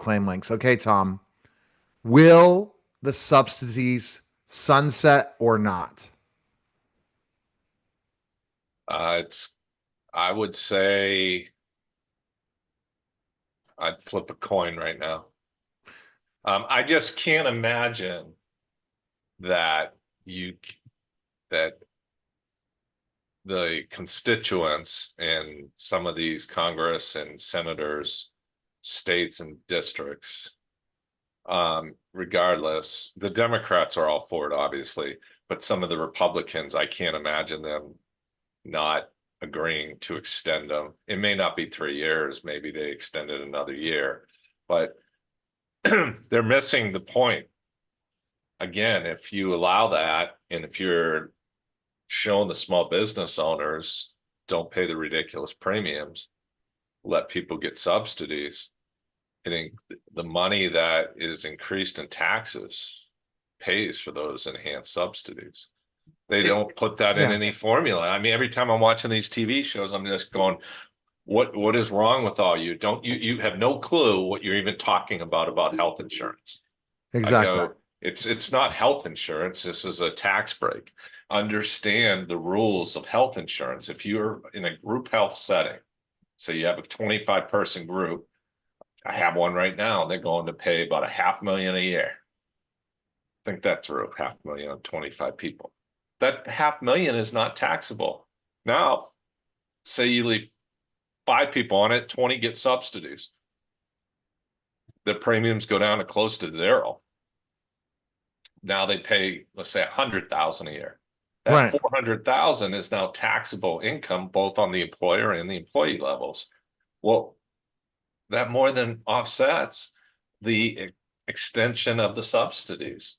ClaimLinx. Okay, Tom, will the subsidies sunset or not? It's, I would say I'd flip a coin right now. I just can't imagine that you, that the constituents in some of these Congress and senators, states and districts, regardless, the Democrats are all for it, obviously, but some of the Republicans, I can't imagine them not agreeing to extend them. It may not be 3 years, maybe they extend it another year, but they're missing the point. Again, if you allow that, and if you're showing the small business owners don't pay the ridiculous premiums, let people get subsidies, and the money that is increased in taxes pays for those enhanced subsidies. They don't put that in Yeah. any formula. I mean, every time I'm watching these TV shows, I'm just going, what is wrong with all you? Don't you have no clue what you're even talking about health insurance. I Exactly. go, it's not health insurance. This is a tax break. Understand the rules of health insurance. If you're in a group health setting, so you have a 25 person group, I have one right now, they're going to pay about $500,000 a year. Think that through, $500,000 on 25 people. That $500,000 is not taxable. Now, say you leave 5 people on it, 20 get subsidies. The premiums go down to close to zero. Now they pay, let's say, $100,000 a year. That Right. 400,000 is now taxable income, both on the employer and the employee levels. Well, that more than offsets the extension of the subsidies.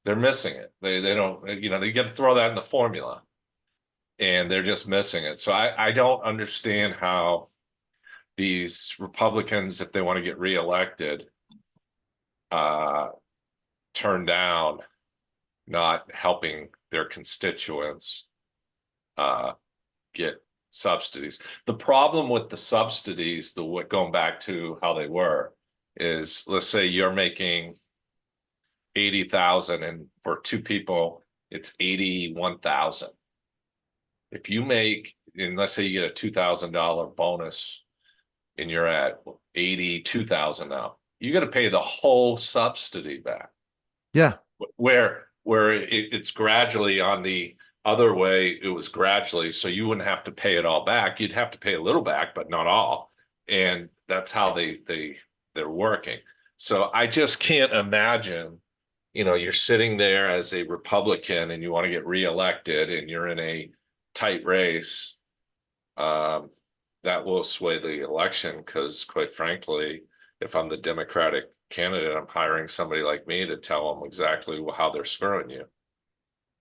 They're missing it. They don't, they get to throw that in the formula, and they're just missing it. So I don't understand how these Republicans, if they want to get reelected, turn down not helping their constituents get subsidies. The problem with the subsidies, going back to how they were, is let's say you're making 80,000 and for 2 people it's 81,000. If you make, and let's say you get a $2,000 bonus and you're at 82,000 now, you got to pay the whole subsidy back. Yeah. Where it's gradually on the other way, it was gradually, so you wouldn't have to pay it all back. You'd have to pay a little back, but not all. And that's how they're working. So I just can't imagine, you're sitting there as a Republican and you want to get reelected and you're in a tight race. That will sway the election, because quite frankly, if I'm the Democratic candidate, I'm hiring somebody like me to tell them exactly how they're screwing you.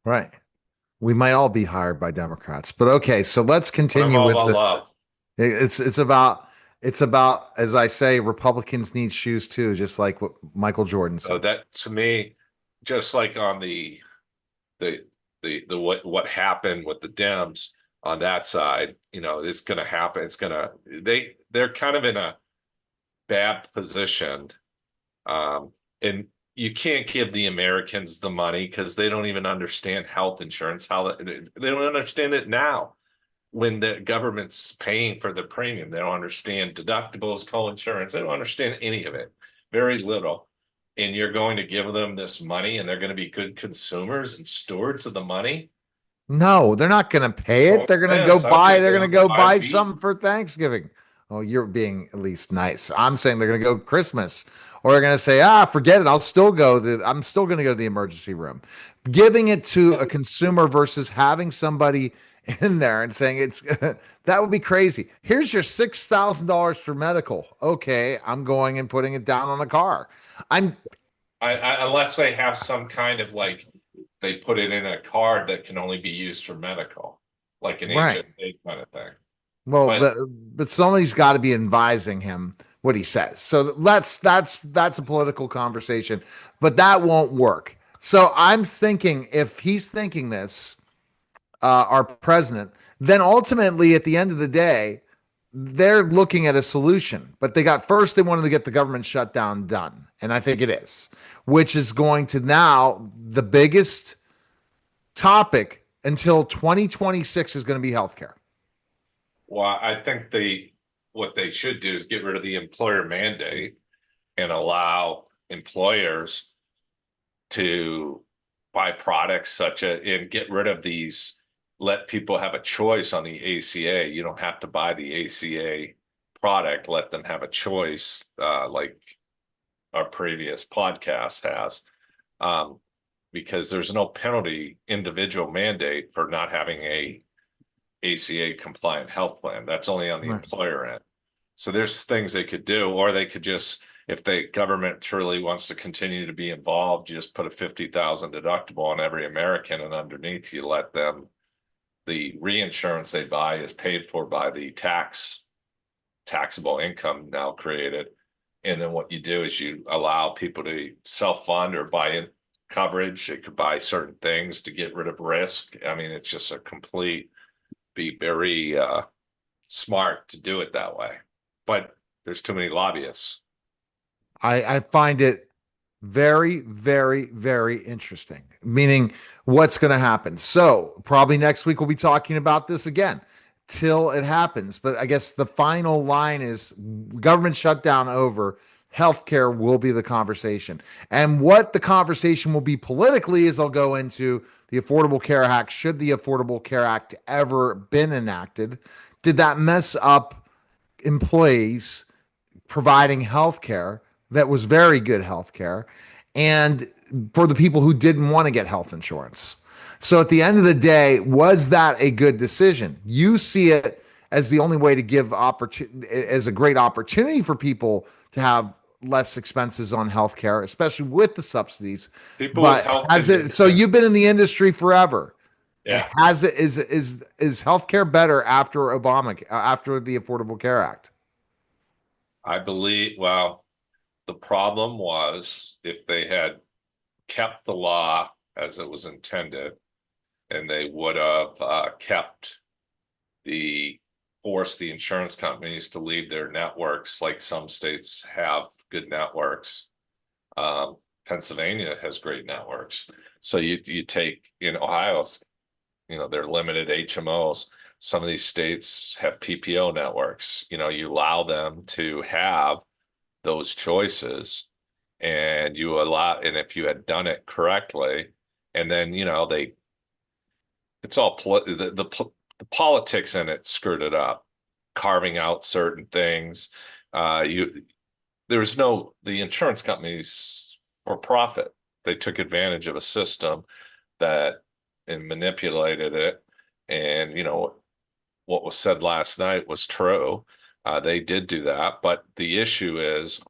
Right. We might all be hired by Democrats, but okay. So let's But I'm continue all with about love. it's about, as I say, Republicans need shoes too, just like what Michael Jordan So said. that, to me, just like on the what happened with the Dems on that side, it's going to happen. They're kind of in a bad position. And you can't give the Americans the money because they don't even understand health insurance, they don't understand it now when the government's paying for the premium. They don't understand deductibles, co-insurance. They don't understand any of it, very little. And you're going to give them this money and they're going to be good consumers and stewards of the money. No, they're not going to pay it. Well, They're going to go yes, I buy. think They're they're going to going to go buy buy meat. something for Thanksgiving. Oh, you're being at least nice. I'm saying they're going to go Christmas, or they're going to say, forget it. I'm still going to go to the emergency room. Giving it to a consumer versus having somebody in there and saying that would be crazy. Here's your $6,000 for medical. Okay, I'm going and putting it down on a car. I'm Unless they have some kind of they put it in a card that can only be used for medical, like an right. HSA kind of thing. Well, But but somebody's got to be advising him what he says. So that's a political conversation, but that won't work. So I'm thinking, if he's thinking this, our president, then ultimately at the end of the day, they're looking at a solution, but they wanted to get the government shutdown done. And I think it is, which is going to now the biggest topic until 2026 is going to be healthcare. Well, I think what they should do is get rid of the employer mandate and allow employers to buy products and get rid of these, let people have a choice on the ACA. You don't have to buy the ACA product, let them have a choice, like our previous podcast has. Because there's no penalty individual mandate for not having a ACA compliant health plan. That's only on the employer end. So there's things they could do, or they could just, if the government truly wants to continue to be involved, just put a 50,000 deductible on every American, and underneath you let them, the reinsurance they buy is paid for by the taxable income now created. And then what you do is you allow people to self-fund or buy in coverage. They could buy certain things to get rid of risk. I mean, it's just be very smart to do it that way. But there's too many lobbyists. I find it very, very, very interesting, meaning what's going to happen. So probably next week we'll be talking about this again till it happens. But I guess the final line is government shutdown over. Healthcare will be the conversation. And what the conversation will be politically is I'll go into the Affordable Care Act. Should the Affordable Care Act ever been enacted? Did that mess up employees providing health care that was very good health care, and for the people who didn't want to get health insurance? So at the end of the day, was that a good decision? You see it as the only way to give as a great opportunity for people to have less expenses on healthcare, especially with the subsidies. People But with health has it, so you've been in the industry forever. Yeah. Is healthcare better after after the Affordable Care Act? I believe, well, the problem was if they had kept the law as it was intended, and they would have forced the insurance companies to leave their networks, like some states have good networks. Pennsylvania has great networks. So you take in Ohio, they're limited HMOs. Some of these states have PPO networks. You allow them to have those choices, and and if you had done it correctly, and then it's all the politics in it screwed it up, carving out certain things. The insurance companies for profit. They took advantage of a system and manipulated it. And what was said last night was true. They did do that, but the issue is,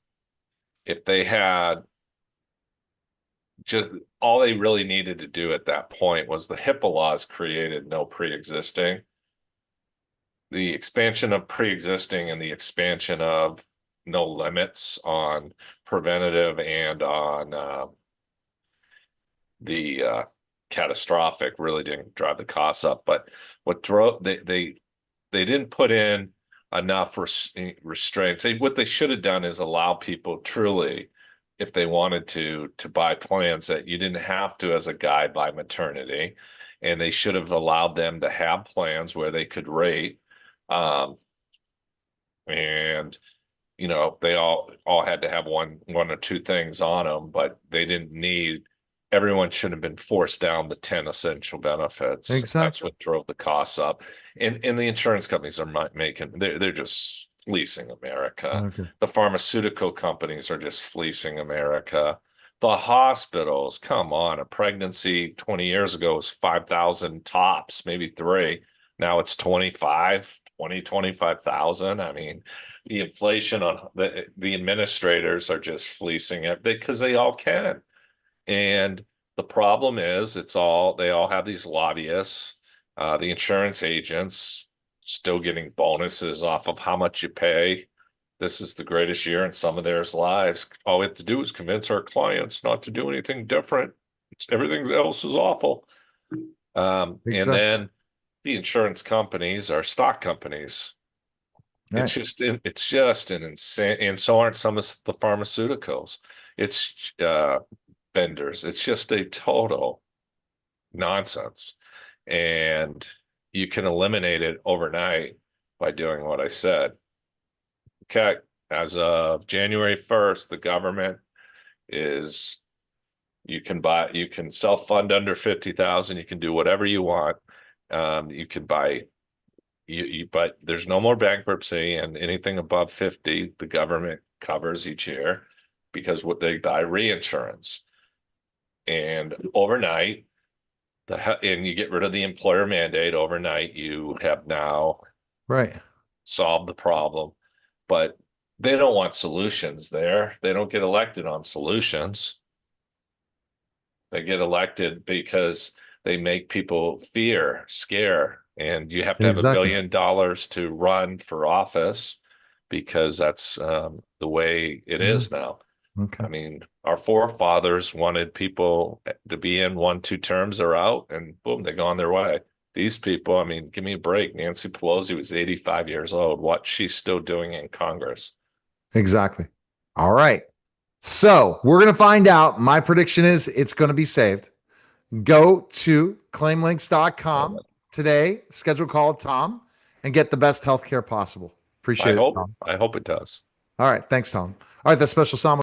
if they had just, all they really needed to do at that point was, the HIPAA laws created no pre-existing. The expansion of pre-existing and the expansion of no limits on preventative and on the catastrophic really didn't drive the costs up. But what drove they didn't put in enough restraints. What they should have done is allow people truly, if they wanted to buy plans, that you didn't have to as a guide by maternity, and they should have allowed them to have plans where they could rate, and they all had to have one or two things on them, but they didn't need. Everyone should have been forced down the 10 essential benefits. Exactly. That's what drove the costs up. And the insurance companies are they're just fleecing America. Okay. The pharmaceutical companies are just fleecing America. The hospitals, come on, a pregnancy 20 years ago was 5,000 tops, maybe 3. Now it's 25,000. I mean, the inflation on the administrators are just fleecing it because they all can. And the problem is, they all have these lobbyists, the insurance agents still getting bonuses off of how much you pay. This is the greatest year in some of their lives. All we have to do is convince our clients not to do anything different. Everything else is awful. Exactly. And then the insurance companies are stock companies. Right. It's just an insane, and so aren't some of the pharmaceuticals. It's vendors. It's just a total nonsense. And you can eliminate it overnight by doing what I said. Okay, as of January 1st, the government is you can self-fund under 50,000, you can do whatever you want. You can buy but there's no more bankruptcy, and anything above 50, the government covers each year because what they buy reinsurance. And overnight, and you get rid of the employer mandate overnight, you have now Right. solved the problem. But they don't want solutions there. They don't get elected on solutions. They get elected because they make people scare, and you have to have Exactly. $1 billion to run for office because that's the way it Mhm. is now. Okay. I mean, our forefathers wanted people to be in 1, 2 terms or out, and boom, they go on their way. These people, I mean, give me a break. Nancy Pelosi was 85 years old. What's she still doing in Congress? Exactly. All right. So we're going to find out. My prediction is it's going to be saved. Go to claimlinx.com today, schedule call with Tom, and get the best healthcare possible. Appreciate it, Tom. I hope it does. All right. Thanks, Tom. All right. That special sound